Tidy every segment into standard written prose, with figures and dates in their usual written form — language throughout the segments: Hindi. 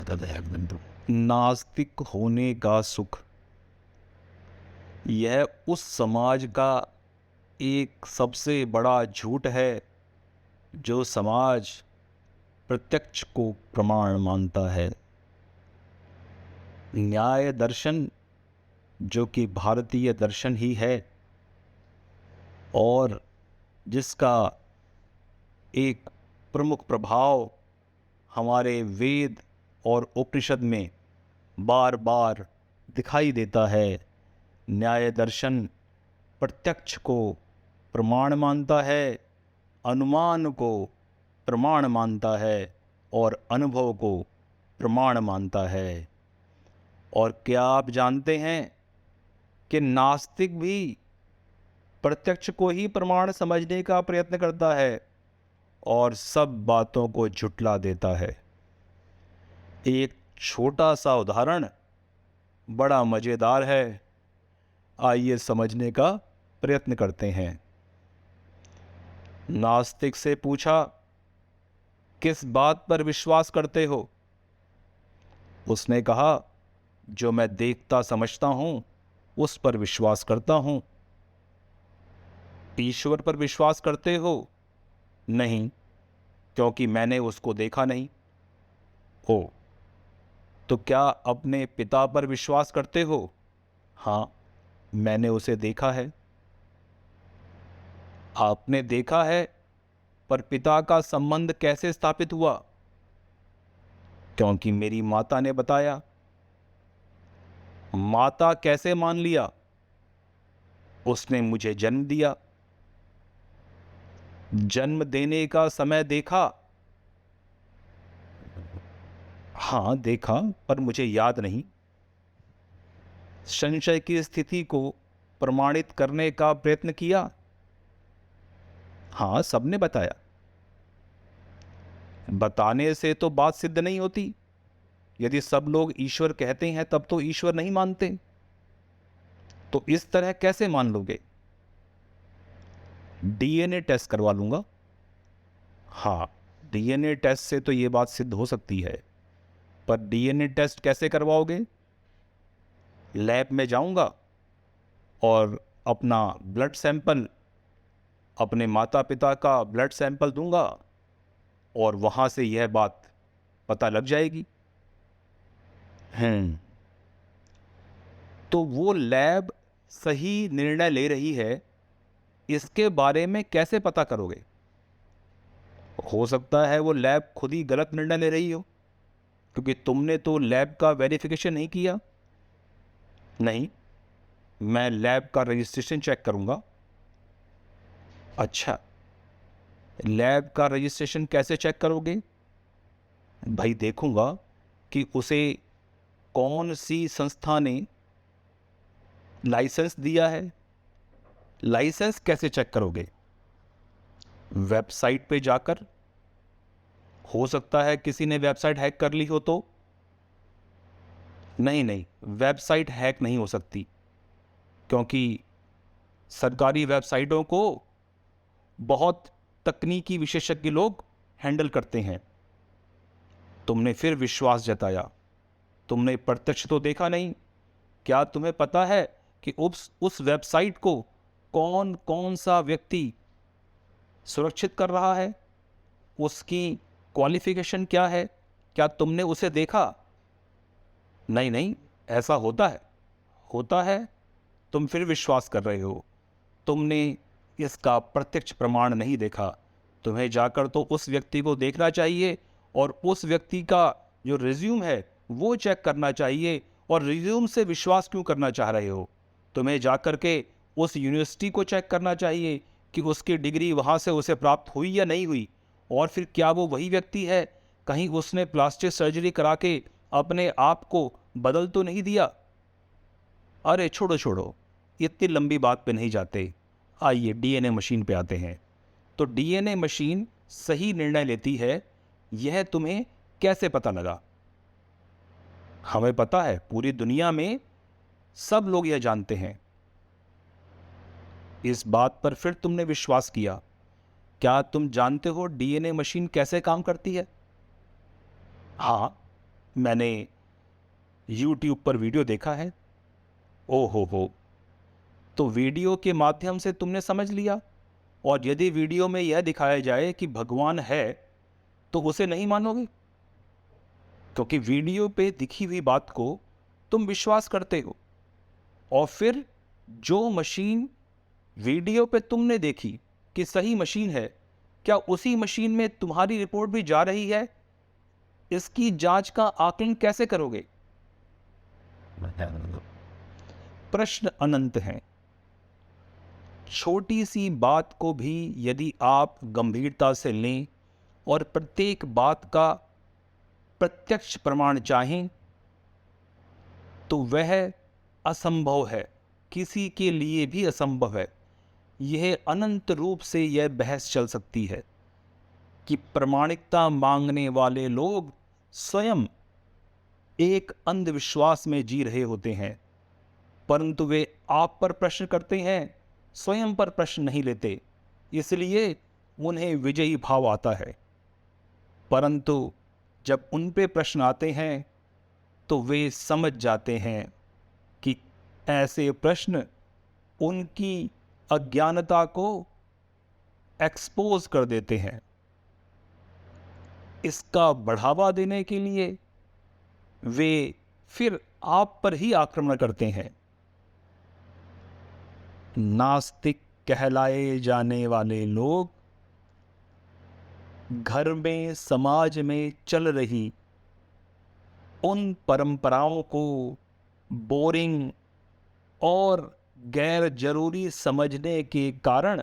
नास्तिक होने का सुख, यह उस समाज का एक सबसे बड़ा झूठ है जो समाज प्रत्यक्ष को प्रमाण मानता है। न्याय दर्शन, जो कि भारतीय दर्शन ही है और जिसका एक प्रमुख प्रभाव हमारे वेद और उपनिषद में बार बार दिखाई देता है। न्याय दर्शन प्रत्यक्ष को प्रमाण मानता है, अनुमान को प्रमाण मानता है और अनुभव को प्रमाण मानता है। और क्या आप जानते हैं कि नास्तिक भी प्रत्यक्ष को ही प्रमाण समझने का प्रयत्न करता है और सब बातों को झुठला देता है। एक छोटा सा उदाहरण बड़ा मज़ेदार है, आइए समझने का प्रयत्न करते हैं। नास्तिक से पूछा, किस बात पर विश्वास करते हो? उसने कहा, जो मैं देखता समझता हूं उस पर विश्वास करता हूं। ईश्वर पर विश्वास करते हो? नहीं, क्योंकि मैंने उसको देखा नहीं। ओ, तो क्या अपने पिता पर विश्वास करते हो? हाँ, मैंने उसे देखा है। आपने देखा है, पर पिता का संबंध कैसे स्थापित हुआ? क्योंकि मेरी माता ने बताया। माता कैसे मान लिया? उसने मुझे जन्म दिया। जन्म देने का समय देखा? हाँ देखा, पर मुझे याद नहीं। संशय की स्थिति को प्रमाणित करने का प्रयत्न किया? हाँ, सबने बताया। बताने से तो बात सिद्ध नहीं होती। यदि सब लोग ईश्वर कहते हैं तब तो ईश्वर नहीं मानते। तो इस तरह कैसे मान लोगे? डीएनए टेस्ट करवा लूंगा। हाँ, डीएनए टेस्ट से तो ये बात सिद्ध हो सकती है, पर डीएनए टेस्ट कैसे करवाओगे? लैब में जाऊंगा और अपना ब्लड सैंपल, अपने माता पिता का ब्लड सैंपल दूंगा और वहां से यह बात पता लग जाएगी। तो वो लैब सही निर्णय ले रही है, इसके बारे में कैसे पता करोगे? हो सकता है वो लैब खुद ही गलत निर्णय ले रही हो, क्योंकि तुमने तो लैब का वेरिफिकेशन नहीं किया। नहीं, मैं लैब का रजिस्ट्रेशन चेक करूंगा। अच्छा, लैब का रजिस्ट्रेशन कैसे चेक करोगे? भाई देखूंगा कि उसे कौन सी संस्था ने लाइसेंस दिया है। लाइसेंस कैसे चेक करोगे? वेबसाइट पे जाकर। हो सकता है किसी ने वेबसाइट हैक कर ली हो तो। नहीं नहीं, वेबसाइट हैक नहीं हो सकती, क्योंकि सरकारी वेबसाइटों को बहुत तकनीकी विशेषज्ञ लोग हैंडल करते हैं। तुमने फिर विश्वास जताया। तुमने प्रत्यक्ष तो देखा नहीं। क्या तुम्हें पता है कि उस वेबसाइट को कौन कौन सा व्यक्ति सुरक्षित कर रहा है? उसकी क्वालिफिकेशन क्या है? क्या तुमने उसे देखा? नहीं नहीं, ऐसा होता है। होता है, तुम फिर विश्वास कर रहे हो। तुमने इसका प्रत्यक्ष प्रमाण नहीं देखा। तुम्हें जाकर तो उस व्यक्ति को देखना चाहिए और उस व्यक्ति का जो रिज्यूम है वो चेक करना चाहिए। और रिज्यूम से विश्वास क्यों करना चाह रहे हो? तुम्हें जाकर के उस यूनिवर्सिटी को चेक करना चाहिए कि उसकी डिग्री वहाँ से उसे प्राप्त हुई या नहीं हुई। और फिर क्या वो वही व्यक्ति है? कहीं उसने प्लास्टिक सर्जरी करा के अपने आप को बदल तो नहीं दिया? अरे छोड़ो छोड़ो, इतनी लंबी बात पे नहीं जाते। आइए डीएनए मशीन पे आते हैं। तो डीएनए मशीन सही निर्णय लेती है, यह तुम्हें कैसे पता लगा? हमें पता है, पूरी दुनिया में सब लोग यह जानते हैं। इस बात पर फिर तुमने विश्वास किया। क्या तुम जानते हो डीएनए मशीन कैसे काम करती है? हाँ, मैंने YouTube पर वीडियो देखा है। ओ हो, तो वीडियो के माध्यम से तुमने समझ लिया, और यदि वीडियो में यह दिखाया जाए कि भगवान है तो उसे नहीं मानोगे, क्योंकि वीडियो पे दिखी हुई बात को तुम विश्वास करते हो। और फिर जो मशीन वीडियो पे तुमने देखी कि सही मशीन है, क्या उसी मशीन में तुम्हारी रिपोर्ट भी जा रही है? इसकी जांच का आकलन कैसे करोगे? प्रश्न अनंत हैं। छोटी सी बात को भी यदि आप गंभीरता से लें और प्रत्येक बात का प्रत्यक्ष प्रमाण चाहें, तो वह असंभव है, किसी के लिए भी असंभव है। यह अनंत रूप से यह बहस चल सकती है कि प्रामाणिकता मांगने वाले लोग स्वयं एक अंधविश्वास में जी रहे होते हैं, परंतु वे आप पर प्रश्न करते हैं, स्वयं पर प्रश्न नहीं लेते, इसलिए उन्हें विजयी भाव आता है। परंतु जब उन पे प्रश्न आते हैं तो वे समझ जाते हैं कि ऐसे प्रश्न उनकी अज्ञानता को एक्सपोज कर देते हैं। इसका बढ़ावा देने के लिए वे फिर आप पर ही आक्रमण करते हैं। नास्तिक कहलाए जाने वाले लोग घर में, समाज में चल रही उन परंपराओं को बोरिंग और गैर जरूरी समझने के कारण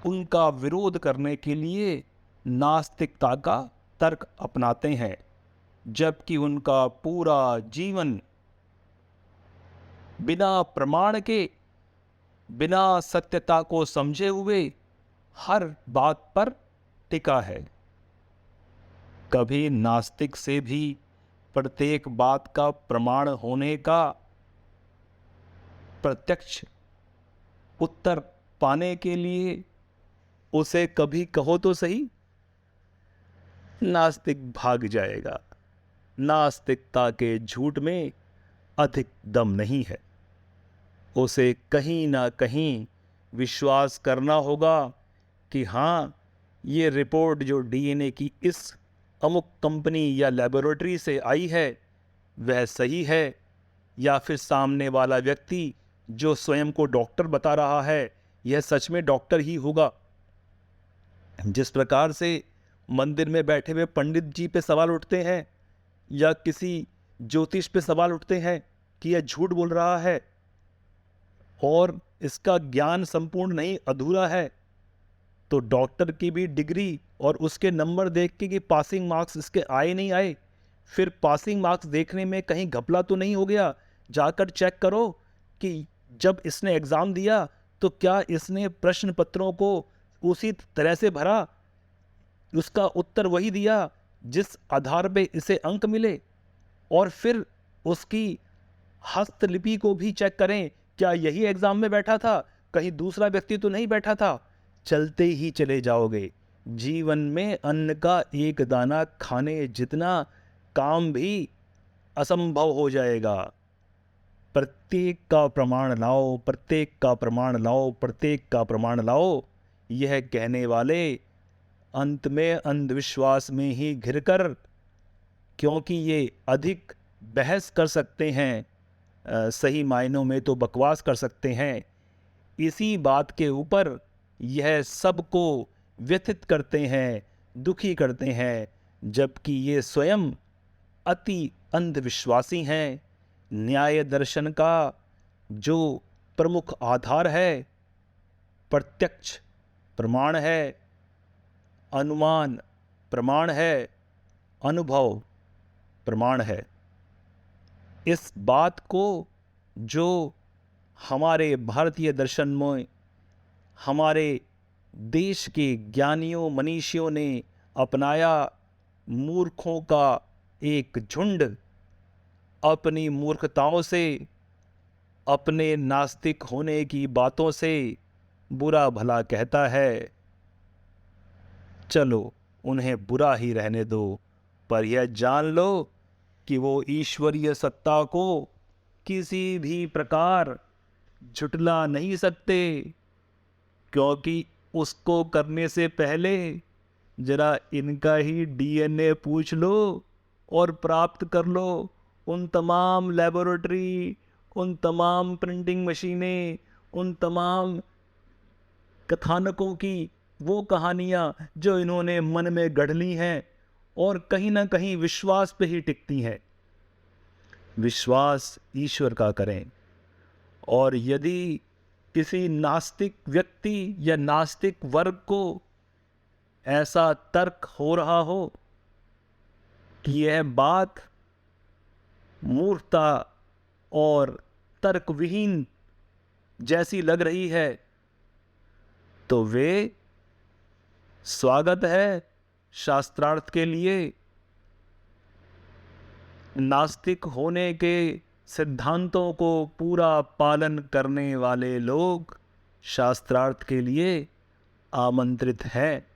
उनका विरोध करने के लिए नास्तिकता का तर्क अपनाते हैं, जबकि उनका पूरा जीवन बिना प्रमाण के, बिना सत्यता को समझे हुए हर बात पर टिका है। कभी नास्तिक से भी प्रत्येक बात का प्रमाण होने का प्रत्यक्ष उत्तर पाने के लिए उसे कभी कहो तो सही, नास्तिक भाग जाएगा। नास्तिकता के झूठ में अधिक दम नहीं है। उसे कहीं ना कहीं विश्वास करना होगा कि हाँ, ये रिपोर्ट जो डीएनए की इस अमुक कंपनी या लेबोरेटरी से आई है वह सही है, या फिर सामने वाला व्यक्ति जो स्वयं को डॉक्टर बता रहा है यह सच में डॉक्टर ही होगा। जिस प्रकार से मंदिर में बैठे हुए पंडित जी पे सवाल उठते हैं या किसी ज्योतिष पे सवाल उठते हैं कि यह झूठ बोल रहा है और इसका ज्ञान संपूर्ण नहीं, अधूरा है, तो डॉक्टर की भी डिग्री और उसके नंबर देख के कि पासिंग मार्क्स इसके आए नहीं आए, फिर पासिंग मार्क्स देखने में कहीं घपला तो नहीं हो गया, जाकर चेक करो कि जब इसने एग्ज़ाम दिया तो क्या इसने प्रश्न पत्रों को उसी तरह से भरा, उसका उत्तर वही दिया जिस आधार पे इसे अंक मिले। और फिर उसकी हस्तलिपि को भी चेक करें, क्या यही एग्जाम में बैठा था, कहीं दूसरा व्यक्ति तो नहीं बैठा था। चलते ही चले जाओगे। जीवन में अन्न का एक दाना खाने जितना काम भी असंभव हो जाएगा। प्रत्येक का प्रमाण लाओ, प्रत्येक का प्रमाण लाओ, प्रत्येक का प्रमाण लाओ, यह कहने वाले अंत में अंधविश्वास में ही घिरकर, क्योंकि ये अधिक बहस कर सकते हैं, सही मायनों में तो बकवास कर सकते हैं, इसी बात के ऊपर यह सबको व्यथित करते हैं, दुखी करते हैं, जबकि ये स्वयं अति अंधविश्वासी हैं। न्याय दर्शन का जो प्रमुख आधार है प्रत्यक्ष प्रमाण है, अनुमान प्रमाण है, अनुभव प्रमाण है। इस बात को जो हमारे भारतीय दर्शन में हमारे देश के ज्ञानियों मनीषियों ने अपनाया, मूर्खों का एक झुंड अपनी मूर्खताओं से, अपने नास्तिक होने की बातों से बुरा भला कहता है। चलो उन्हें बुरा ही रहने दो, पर यह जान लो कि वो ईश्वरीय सत्ता को किसी भी प्रकार झुटला नहीं सकते, क्योंकि उसको करने से पहले जरा इनका ही डीएनए पूछ लो और प्राप्त कर लो उन तमाम लेबोरेटरी, उन तमाम प्रिंटिंग मशीनें, उन तमाम कथानकों की वो कहानियाँ जो इन्होंने मन में गढ़ ली हैं और कहीं ना कहीं विश्वास पे ही टिकती हैं। विश्वास ईश्वर का करें। और यदि किसी नास्तिक व्यक्ति या नास्तिक वर्ग को ऐसा तर्क हो रहा हो कि यह बात मूर्खता और तर्कविहीन जैसी लग रही है, तो वे स्वागत है शास्त्रार्थ के लिए। नास्तिक होने के सिद्धांतों को पूरा पालन करने वाले लोग शास्त्रार्थ के लिए आमंत्रित हैं।